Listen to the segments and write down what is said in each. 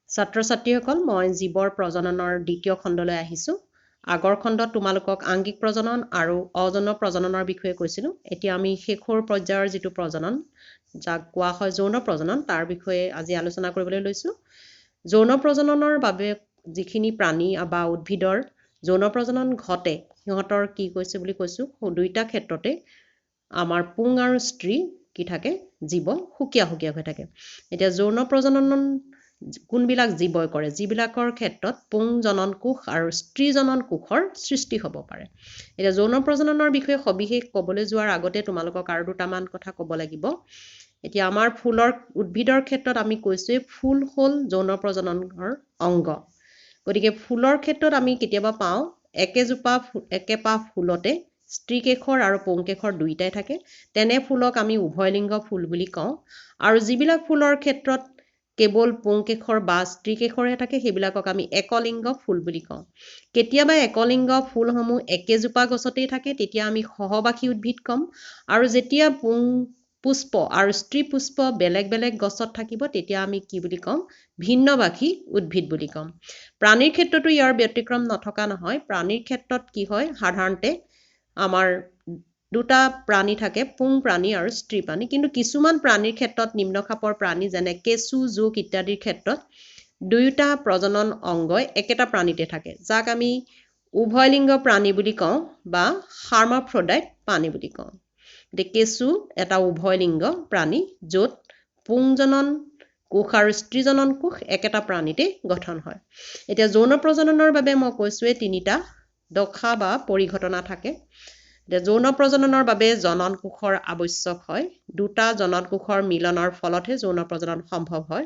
ছাত্ৰ ছাত্ৰীসকল মই জীৱৰ প্ৰজননৰ দ্বিতীয় খণ্ডলৈ আহিছোঁ। আগৰ খণ্ডত তোমালোকক আংগিক প্ৰজনন আৰু অযৌন প্ৰজননৰ বিষয়ে কৈছিলোঁ। এতিয়া আমি শেষৰ পৰ্যায়ৰ যিটো প্ৰজনন যাক কোৱা হয় যৌন প্ৰজনন তাৰ বিষয়ে আজি আলোচনা কৰিবলৈ লৈছোঁ। যৌন প্ৰজননৰ বাবে যিখিনি প্ৰাণী বা উদ্ভিদৰ যৌন প্ৰজনন ঘটে সিহঁতৰ কি কৈছে বুলি কৈছোঁ, দুইটা ক্ষেত্ৰতে আমাৰ পুং আৰু স্ত্ৰী কি থাকে, জীৱ সুকীয়া সুকীয়া হৈ থাকে। এতিয়া যৌন প্ৰজনন কোনবিলাক জীৱই কৰে, যিবিলাকৰ ক্ষেত্ৰত পুং জনন কোষ আৰু স্ত্ৰী জনন কোষৰ সৃষ্টি হ'ব পাৰে। এতিয়া যৌন প্ৰজননৰ বিষয়ে সবিশেষ ক'বলৈ যোৱাৰ আগতে তোমালোকক আৰু দুটামান কথা ক'ব লাগিব। এতিয়া আমাৰ উদ্ভিদৰ ক্ষেত্ৰত আমি কৈছোঁৱেই ফুল হ'ল যৌন প্ৰজননৰ অংগ। গতিকে ফুলৰ ক্ষেত্ৰত আমি কেতিয়াবা পাওঁ একেপাহ ফুলতে স্ত্ৰীকেশৰ আৰু পুংকেশৰ দুইটাই থাকে। তেনে ফুলক আমি উভয়লিংগ ফুল বুলি কওঁ। আৰু যিবিলাক ফুলৰ ক্ষেত্ৰত কেৱল পুংকেশৰ বা স্ত্ৰীকেশৰহে থাকে সেইবিলাকক আমি একলিংগ ফুল বুলি কওঁ। কেতিয়াবা একলিংগ ফুলসমূহ একেজোপা গছতেই থাকে তেতিয়া আমি সহবাসী উদ্ভিদ ক'ম। আৰু যেতিয়া পুষ্প আৰু স্ত্ৰী পুষ্প বেলেগ বেলেগ গছত থাকিব তেতিয়া আমি কি বুলি ক'ম, ভিন্নবাসী উদ্ভিদ বুলি ক'ম। প্ৰাণীৰ ক্ষেত্ৰতো ইয়াৰ ব্যতিক্ৰম নথকা নহয়। প্ৰাণীৰ ক্ষেত্ৰত কি হয়, সাধাৰণতে আমাৰ দুটা প্ৰাণী থাকে, পুং প্ৰাণী আৰু স্ত্ৰী প্ৰাণী। কিন্তু কিছুমান প্ৰাণীৰ ক্ষেত্ৰত নিম্নখাপৰ প্ৰাণী যেনে কেঁচু, জোক ইত্যাদিৰ ক্ষেত্ৰত দুয়োটা প্ৰজনন অংগই একেটা প্ৰাণীতে থাকে, যাক আমি উভয়লিংগ প্ৰাণী বুলি কওঁ বা হাৰ্মাফ্ৰডাইট প্ৰাণী বুলি কওঁ। এতিয়া কেঁচু এটা উভয়লিংগ প্ৰাণী য'ত পুংজনন কোষ আৰু স্ত্ৰীজনন কোষ একেটা প্ৰাণীতে গঠন হয়। এতিয়া যৌন প্ৰজননৰ বাবে মই কৈছোঁৱেই তিনিটা দশা বা পৰিঘটনা থাকে। এতিয়া যৌন প্ৰজননৰ বাবে জনন কোষৰ আৱশ্যক হয়। দুটা জনন কোষৰ মিলনৰ ফলতহে যৌন প্ৰজনন সম্ভৱ হয়।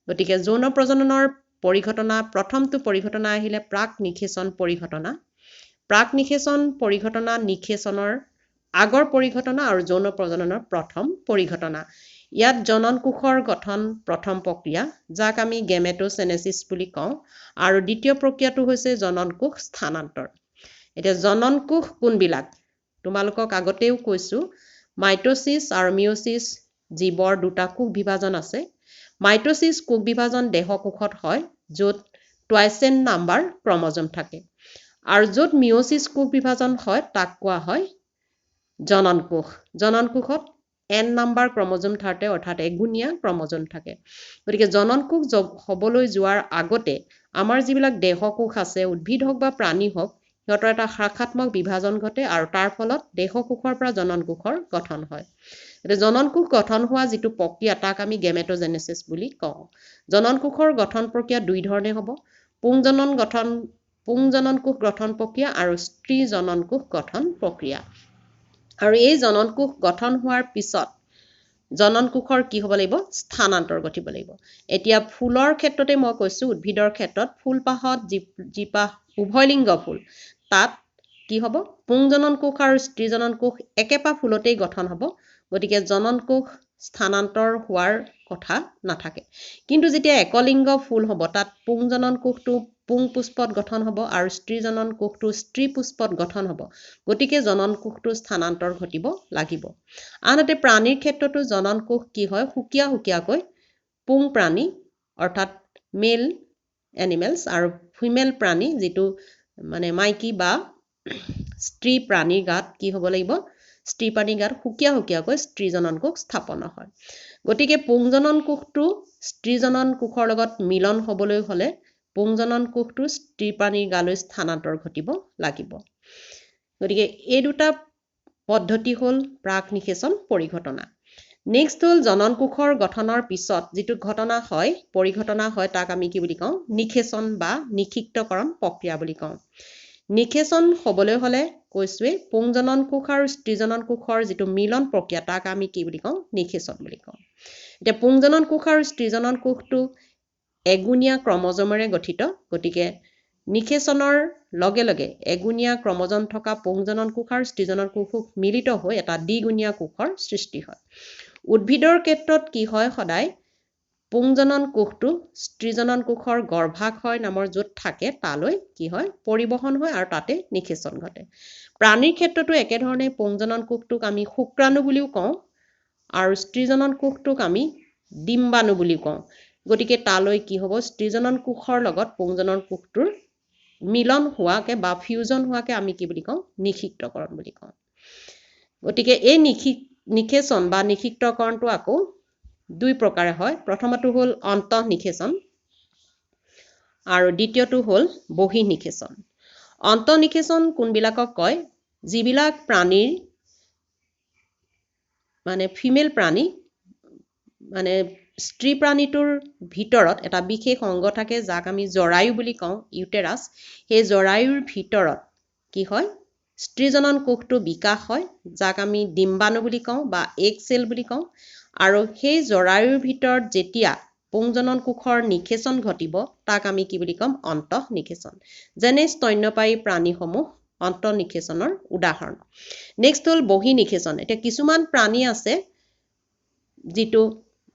গতিকে যৌন প্ৰজননৰ পৰিঘটনা, প্ৰথমটো পৰিঘটনা আহিলে প্ৰাক নিষেচন পৰিঘটনা। প্ৰাক নিষেচন পৰিঘটনা নিষেচনৰ আগৰ পৰিঘটনা আৰু যৌন প্ৰজননৰ প্ৰথম পৰিঘটনা। ইয়াত জনন কোষৰ গঠন প্ৰথম প্ৰক্ৰিয়া, যাক আমি গেমেটোচেনেচিছ বুলি কওঁ। আৰু দ্বিতীয় প্ৰক্ৰিয়াটো হৈছে জনন কোষ স্থানান্তৰ। এতিয়া জনন কোষ কোনবিলাক তোমালোকক আগতেও কৈছোঁ, মাইটোচিছ আৰু মিঅ'চিছ জীৱৰ দুটা কোষ বিভাজন আছে। মাইটোচিছ কোষ বিভাজন দেহকোষত হয় য'ত টুৱাইচেন নাম্বাৰ ক্ৰমজম থাকে। আৰু য'ত মিঅ'চিছ কোষ বিভাজন হয় তাক কোৱা হয় জনন কোষ। জনন কোষত N নাম্বাৰ ক্ৰমজম থাকে, অৰ্থাৎ এগুণীয়া ক্ৰমজম থাকে। গতিকে জনন কোষ হ'বলৈ যোৱাৰ আগতে আমাৰ যিবিলাক দেহকোষ আছে, উদ্ভিদ হওক বা প্ৰাণী হওক, সিহঁতৰ এটা শাখাত্মক বিভাজন ঘটে আৰু তাৰ ফলত দেহকোষৰ পৰা জনন কোষৰ গঠন হয়। এতিয়া জনন কোষ গঠন হোৱা যিটো প্ৰক্ৰিয়া তাক আমি গেমেটোজেনেচিছ বুলি কওঁ। জনন কোষৰ গঠন প্ৰক্ৰিয়া দুই ধৰণে হ'ব, পুংজনন কোষ গঠন প্ৰক্ৰিয়া আৰু স্ত্ৰী জনন কোষ গঠন প্ৰক্ৰিয়া। আৰু এই জনন কোষ গঠন হোৱাৰ পিছত জনন কোষৰ কি হ'ব লাগিব, স্থানান্তৰ ঘটিব লাগিব। এতিয়া ফুলৰ ক্ষেত্ৰতে মই কৈছোঁ, উদ্ভিদৰ ক্ষেত্ৰত ফুলপাহত যিপাহ উভয়লিংগ ফুল তাত কি হ'ব, পুংজনন কোষ আৰু স্ত্ৰীজনন কোষ একেপাহ ফুলতেই গঠন হ'ব। গতিকে জনন কোষ স্থানান্তৰ হোৱাৰ কথা নাথাকে। কিন্তু যেতিয়া একলিংগ ফুল হ'ব তাত পুংজনন কোষটো পুং পুষ্পত গঠন হ'ব আৰু স্ত্ৰীজনন কোষটো স্ত্ৰী পুষ্পত গঠন হ'ব। গতিকে জনন কোষটো স্থানান্তৰ ঘটিব লাগিব। আনহাতে প্ৰাণীৰ ক্ষেত্ৰতো জনন কোষ কি হয়, সুকীয়া সুকীয়াকৈ পুং প্ৰাণী অৰ্থাৎ মেল এনিমেলছ আৰু ফিমেল প্ৰাণী যিটো মানে মাইকী বা স্ত্ৰী প্ৰাণীৰ গাত কি হ'ব লাগিব, স্ত্ৰী প্ৰাণীৰ গাত সুকীয়া সুকীয়াকৈ স্ত্ৰীজনন কোষ স্থাপন হয়। গতিকে পুংজনন কোষটো স্ত্ৰীজনন কোষৰ লগত মিলন হ'বলৈ হ'লে পুংজনন কোষটো স্ত্ৰী প্ৰাণীৰ গালৈ স্থানান্তৰ ঘটিব লাগিব। গতিকে এই দুটা পদ্ধতি হ'ল প্ৰাক নিষেচন পৰিঘটনা। নেক্সট হ'ল জনন কোষৰ গঠনৰ পিছত যিটো ঘটনা হয়, পৰিঘটনা হয়, তাক আমি কি বুলি কওঁ, নিষেচন বা নিষিক্তকৰণ প্ৰক্ৰিয়া বুলি কওঁ। নিষেচন হ'বলৈ হ'লে কৈছোঁৱেই পুংজনন কোষ আৰু স্ত্ৰীজনন কোষৰ যিটো মিলন প্ৰক্ৰিয়া তাক আমি কি বুলি কওঁ, নিষেচন বুলি কওঁ। এতিয়া পুংজনন কোষ আৰু স্ত্ৰীজনন কোষটো এগুণীয়া ক্ৰমজমেৰে গঠিত। গতিকে নিষেচনৰ লগে লগে এগুণীয়া ক্ৰমজম থকা পুংজনন কোষ আৰু স্ত্ৰীজনন কোষ মিলিত হৈ এটা দ্বিগুণীয়া কোষৰ সৃষ্টি হয়। উদ্ভিদৰ ক্ষেত্ৰত কি হয়, সদায় পুংজনন কোষটো স্ত্ৰীজনন কোষৰ গৰ্ভাশয় নামৰ য'ত থাকে তালৈ কি হয়, পৰিবহন হয় আৰু তাতে নিষেচন ঘটে। প্ৰাণীৰ ক্ষেত্ৰতো একেধৰণে পুংজনন কোষটোক আমি শুক্ৰাণু বুলিও কওঁ আৰু স্ত্ৰীজনন কোষটোক আমি ডিম্বাণু বুলি কওঁ। গতিকে তালৈ কি হ'ব স্ত্ৰীজনন কোষৰ লগত পুংজনন কোষটোৰ মিলন হোৱাকে বা ফিউজন হোৱাকে আমি কি বুলি কওঁ নিষিক্তকৰণ বুলি কওঁ গতিকে এই নিষেচন বা নিষিক্তকৰণটো আকৌ দুই প্ৰকাৰে হয় প্ৰথমটো হ'ল অন্তঃনিষেচন আৰু দ্বিতীয়টো হ'ল বহিঃনিষেচন অন্তঃনিষেচন কোনবিলাকক কয় যিবিলাক প্ৰাণীৰ মানে ফিমেল প্ৰাণী মানে স্ত্ৰী প্ৰাণীটোৰ ভিতৰত এটা বিশেষ অংগ থাকে যাক আমি জৰায়ু বুলি কওঁ ইউটেৰাছ সেই জৰায়ুৰ ভিতৰত কি হয় স্ত্ৰীজনন কোষটো বিকাশ হয় যাক আমি ডিম্বাণু বুলি কওঁ বা এগ সেল বুলি কওঁ আৰু সেই জৰায়ুৰ ভিতৰত যেতিয়া পুংজনন কোষৰ নিষেচন ঘটিব তাক আমি কি বুলি কম অন্তঃনিষেচন যেনে স্তন্যপায়ী প্ৰাণীসমূহ অন্তঃনিষেচনৰ উদাহৰণ নেক্সট হ'ল বহিঃনিষেচন এতিয়া কিছুমান প্ৰাণী আছে যিটো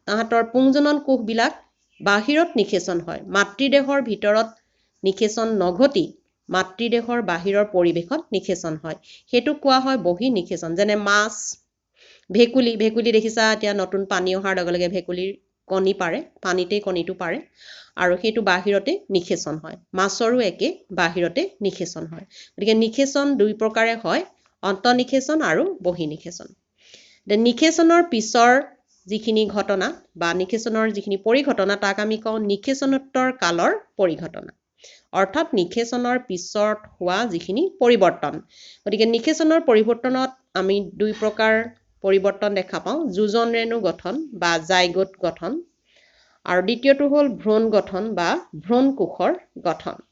তাহাঁতৰ পুংজনন কোষবিলাক বাহিৰত নিষেচন হয় মাতৃদেহৰ ভিতৰত নিষেচন নঘটি মাতৃদেহৰ বাহিৰৰ পৰিৱেশত নিষেচন হয় সেইটো কোৱা হয় বহিঃনিষেচন যেনে মাছ ভেকুলী দেখিছা এতিয়া নতুন পানী অহাৰ লগে লগে ভেকুলীৰ কণী পাৰে পানীতেই কণীটো পাৰে আৰু সেইটো বাহিৰতে নিষেচন হয় মাছৰো একে বাহিৰতে নিষেচন হয় গতিকে নিষেচন দুই প্ৰকাৰে হয় অন্তঃনিষেচন আৰু বহিঃনিষেচন নিষেচনৰ পিছৰ যিখিনি ঘটনা বা নিষেচনৰ যিখিনি পৰিঘটনা তাক আমি কওঁ নিষেচনোত্তৰ কালৰ পৰিঘটনা অৰ্থাৎ নিষেচনৰ পিছত হোৱা যিখিনি পৰিৱৰ্তন গতিকে নিষেচনৰ পৰিৱৰ্তনত আমি দুই প্ৰকাৰ পৰিৱৰ্তন দেখা পাওঁ যোজন ৰেণু গঠন বা জাইগোট গঠন আৰু দ্বিতীয়টো হ'ল ভ্ৰূণ গঠন বা ভ্ৰূণ কোষৰ গঠন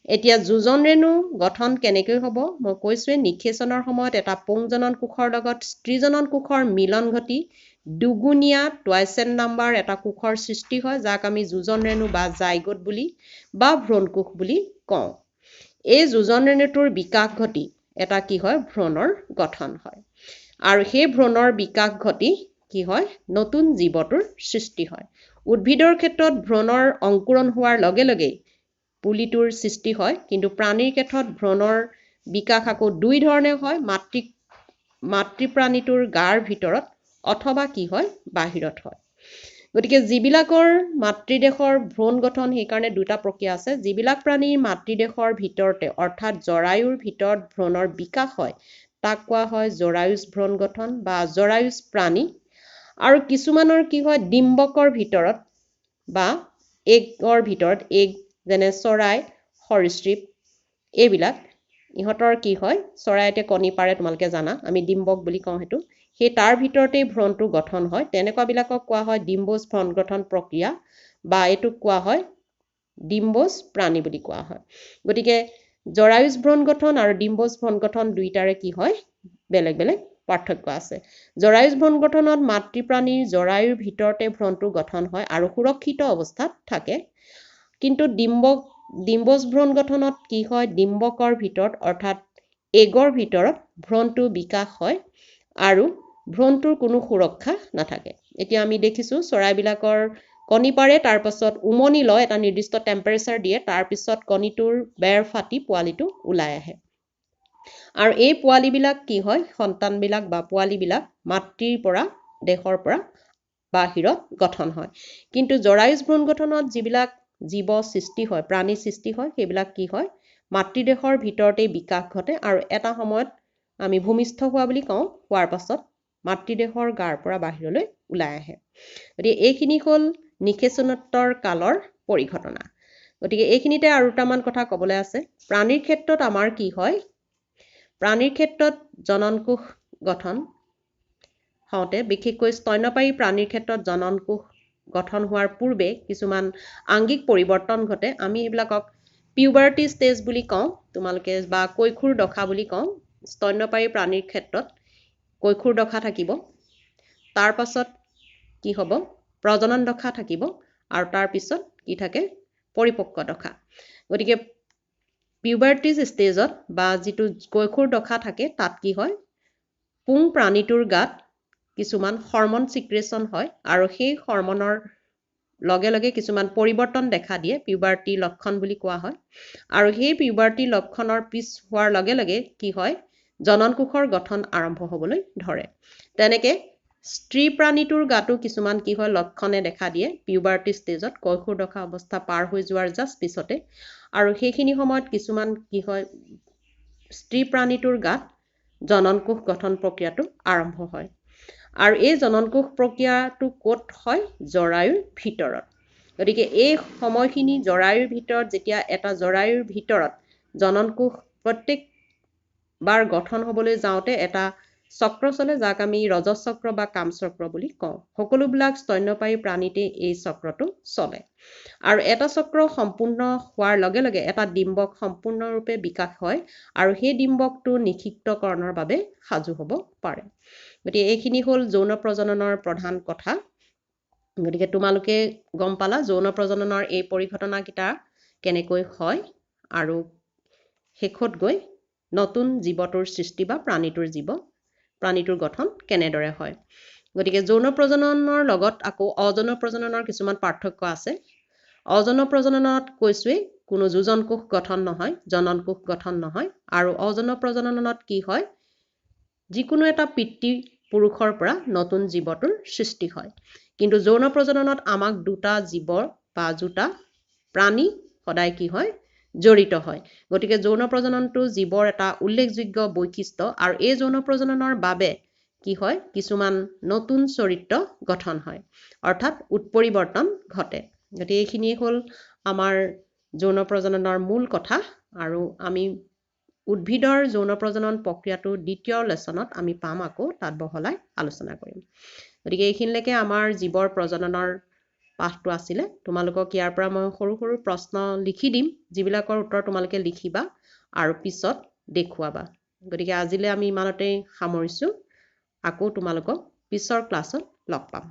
এতিয়া যোজন ৰেণু গঠন কেনেকৈ হ'ব মই কৈছোৱে নিষেচনৰ সময়ত এটা পুংজনন কোষৰ লগত স্ত্ৰীজনন কোষৰ মিলন ঘটি দুগুণীয়া টুৱাইচেন নাম্বাৰ এটা কোষৰ সৃষ্টি হয় যাক আমি যোজন ৰেণু বা জাইগোট বুলি বা ভ্ৰূণ কোষ বুলি কওঁ এই যোজন ৰেণুটোৰ বিকাশ ঘটি এটা কি হয় ভ্ৰূণৰ গঠন হয় আৰু সেই ভ্ৰূণৰ বিকাশ ঘটি কি হয় নতুন জীৱটোৰ সৃষ্টি হয় উদ্ভিদৰ ক্ষেত্ৰত ভ্ৰূণৰ অংকুৰণ হোৱাৰ লগে লগে পুলিটোৰ সৃষ্টি হয় কিন্তু প্ৰাণীৰ ক্ষেত্ৰত ভ্ৰূণৰ বিকাশ আকৌ দুই ধৰণে হয় মাতৃ প্ৰাণীটোৰ গাৰ ভিতৰত অথবা কি হয় বাহিৰত হয় গতিকে যিবিলাকৰ মাতৃদেহৰ ভ্ৰূণ গঠন সেইকাৰণে দুটা প্ৰক্ৰিয়া আছে যিবিলাক প্ৰাণীৰ মাতৃদেহৰ ভিতৰতে অৰ্থাৎ জৰায়ুৰ ভিতৰত ভ্ৰূণৰ বিকাশ হয় তাক কোৱা হয় জৰায়ুজ ভ্ৰূণ গঠন বা জৰায়ুজ প্ৰাণী আৰু কিছুমানৰ কি হয় ডিম্বকৰ ভিতৰত বা এগৰ ভিতৰত এগ যেনে চৰাই সৰীসৃপ এইবিলাক ইহঁতৰ কি হয় চৰাইতে কণী পাৰে তোমালোকে জানা আমি ডিম্বক বুলি কওঁ সেইটো সেই তাৰ ভিতৰতেই ভ্ৰূণটো গঠন হয় তেনেকুৱাবিলাকক কোৱা হয় ডিম্বোজ ভ্ৰূণ গঠন প্ৰক্ৰিয়া বা এইটোক কোৱা হয় ডিম্বোজ প্ৰাণী বুলি কোৱা হয় গতিকে জৰায়ুজ ভ্ৰূণ গঠন আৰু ডিম্বোজ ভ্ৰূণ গঠন দুইটাৰে কি হয় বেলেগ বেলেগ পাৰ্থক্য আছে জৰায়ুজ ভ্ৰূণ গঠনত মাতৃ প্ৰাণীৰ জৰায়ুৰ ভিতৰতে ভ্ৰূণটো গঠন হয় আৰু সুৰক্ষিত অৱস্থাত থাকে কিন্তু ডিম্বোজ ভ্ৰূণ গঠনত কি হয় ডিম্বকৰ ভিতৰত অৰ্থাৎ এগৰ ভিতৰত ভ্ৰূণটো বিকাশ হয় আৰু ভ্ৰূণটোৰ কোনো সুৰক্ষা নাথাকে এতিয়া আমি দেখিছো চৰাইবিলাকৰ কণী পাৰে তাৰ পাছত উমনি লয় এটা নিৰ্দিষ্ট টেম্পাৰেচাৰ দিয়ে তাৰ পিছত কণীটোৰ বেৰ ফাটি পোৱালিটো ওলাই আহে আৰু এই পোৱালিবিলাক কি হয় সন্তানবিলাক বা পোৱালিবিলাক মাতৃৰ পৰা দেহৰ পৰা বাহিৰত গঠন হয় কিন্তু জৰায়ুজ ভ্ৰূণ গঠনত যিবিলাক জীৱ সৃষ্টি হয় প্ৰাণী সৃষ্টি হয় সেইবিলাক কি হয় মাতৃদেহৰ ভিতৰতে বিকাশ ঘটে আৰু এটা সময়ত আমি ভূমিষ্ঠ হোৱা বুলি কওঁ হোৱাৰ পাছত মাতৃদেহৰ গাৰ পৰা বাহিৰলৈ ওলাই আহে গতিকে এইখিনি হ'ল নিষেচনোত্তৰ কালৰ পৰিঘটনা গতিকে এইখিনিতে আৰু দুটামান কথা ক'বলৈ আছে প্ৰাণীৰ ক্ষেত্ৰত আমাৰ কি হয় প্ৰাণীৰ ক্ষেত্ৰত জনন কোষ গঠন হওঁতে বিশেষকৈ স্তন্যপায়ী প্ৰাণীৰ ক্ষেত্ৰত জনন কোষ গঠন হোৱাৰ পূৰ্বে কিছুমান আংগিক পৰিৱৰ্তন ঘটে আমি এইবিলাকক পিউবাৰ্টি ষ্টেজ বুলি কওঁ তোমালোকে বা কৈশোৰ দশা বুলি কওঁ স্তন্যপায়ী প্ৰাণীৰ ক্ষেত্ৰত কৈশোৰ দশা থাকিব তাৰ পাছত কি হ'ব প্ৰজনন দশা থাকিব আৰু তাৰ পিছত কি থাকে পৰিপক্ক দশা গতিকে পিউবাৰ্টি ষ্টেজত বা যিটো কৈশোৰ দশা থাকে তাত কি হয় পুং প্ৰাণীটোৰ গাত কিছুমান হৰমন সিক্ৰেশ্যন হয় আৰু সেই হৰমনৰ লগে লগে কিছুমান পৰিৱৰ্তন দেখা দিয়ে পিউবাৰ্টি লক্ষণ বুলি কোৱা হয় আৰু সেই পিউবাৰ্টি লক্ষণৰ পিছ হোৱাৰ লগে লগে কি হয় জনন কোষৰ গঠন আৰম্ভ হ'বলৈ ধৰে তেনেকে স্ত্ৰী প্ৰাণীটোৰ গাতো কিছুমান কি হয় লক্ষণে দেখা দিয়ে পিউবাৰ্টি ষ্টেজত কৈশোৰ দশা অৱস্থা পাৰ হৈ যোৱাৰ জাষ্ট পিছতে আৰু সেইখিনি সময়ত কিছুমান কি হয় স্ত্ৰী প্ৰাণীটোৰ গাত জননকোষ গঠন প্ৰক্ৰিয়াটো আৰম্ভ হয় আৰু এই জননকোষ প্ৰক্ৰিয়াটো ক'ত হয় জৰায়ুৰ ভিতৰত গতিকে এই সময়খিনি জৰায়ুৰ ভিতৰত যেতিয়া এটা জৰায়ুৰ ভিতৰত জননকোষ প্ৰত্যেকবাৰ গঠন হ'বলৈ যাওঁতে এটা চক্ৰ চলে যাক আমি ৰজচক্ৰ বা কামচক্ৰ বুলি কওঁ সকলোবিলাক স্তন্যপায়ী প্ৰাণীতে এই চক্ৰটো চলে আৰু এটা চক্ৰ সম্পূৰ্ণ হোৱাৰ লগে লগে এটা ডিম্বক সম্পূৰ্ণৰূপে বিকাশ হয় আৰু সেই ডিম্বকটো নিষিক্তকৰণৰ বাবে সাজু হ'ব পাৰে গতিকে এইখিনি হ'ল যৌন প্ৰজননৰ প্ৰধান কথা গতিকে তোমালোকে গম পালা যৌন প্ৰজননৰ এই পৰিঘটনাকেইটা কেনেকৈ হয় আৰু শেষত গৈ নতুন জীৱটোৰ সৃষ্টি বা প্ৰাণীটোৰ গঠন কেনেদৰে হয় গতিকে যৌন প্ৰজননৰ লগত আকৌ অযৌন প্ৰজননৰ কিছুমান পাৰ্থক্য আছে অযৌন প্ৰজননত কৈছোৱেই কোনো যোজনকোষ গঠন নহয় জননকোষ গঠন নহয় আৰু অযৌন প্ৰজননত কি হয় যিকোনো এটা পিতৃ পুৰুষৰ পৰা নতুন জীৱটোৰ সৃষ্টি হয় কিন্তু যৌন প্ৰজননত আমাক দুটা জীৱৰ বা দুটা প্ৰাণী সদায় কি হয় জড়িত হয় গতিকে যৌন প্ৰজননটো জীৱৰ এটা উল্লেখযোগ্য বৈশিষ্ট্য আৰু এই যৌন প্ৰজননৰ বাবে কি হয় কিছুমান নতুন চৰিত্ৰ গঠন হয় অৰ্থাৎ উৎপৰিৱৰ্তন ঘটে গতিকে এইখিনি হ'ল আমাৰ যৌন প্ৰজননৰ মূল কথা আৰু আমি উদ্ভিদৰ যৌন প্ৰজনন প্ৰক্ৰিয়াটো দ্বিতীয় লেচনত আমি পাম আকৌ তাত বহলাই আলোচনা কৰিম গতিকে এইখিনিলৈকে আমাৰ জীৱৰ প্ৰজননৰ পাঠটো আছিলে তোমালোকক ইয়াৰ পৰা মই সৰু সৰু প্ৰশ্ন লিখি দিম যিবিলাকৰ উত্তৰ তোমালোকে লিখিবা আৰু পিছত দেখুৱাবা গতিকে আজিলৈ আমি ইমানতে সামৰিছোঁ আকৌ তোমালোকক পিছৰ ক্লাছত লগ পাম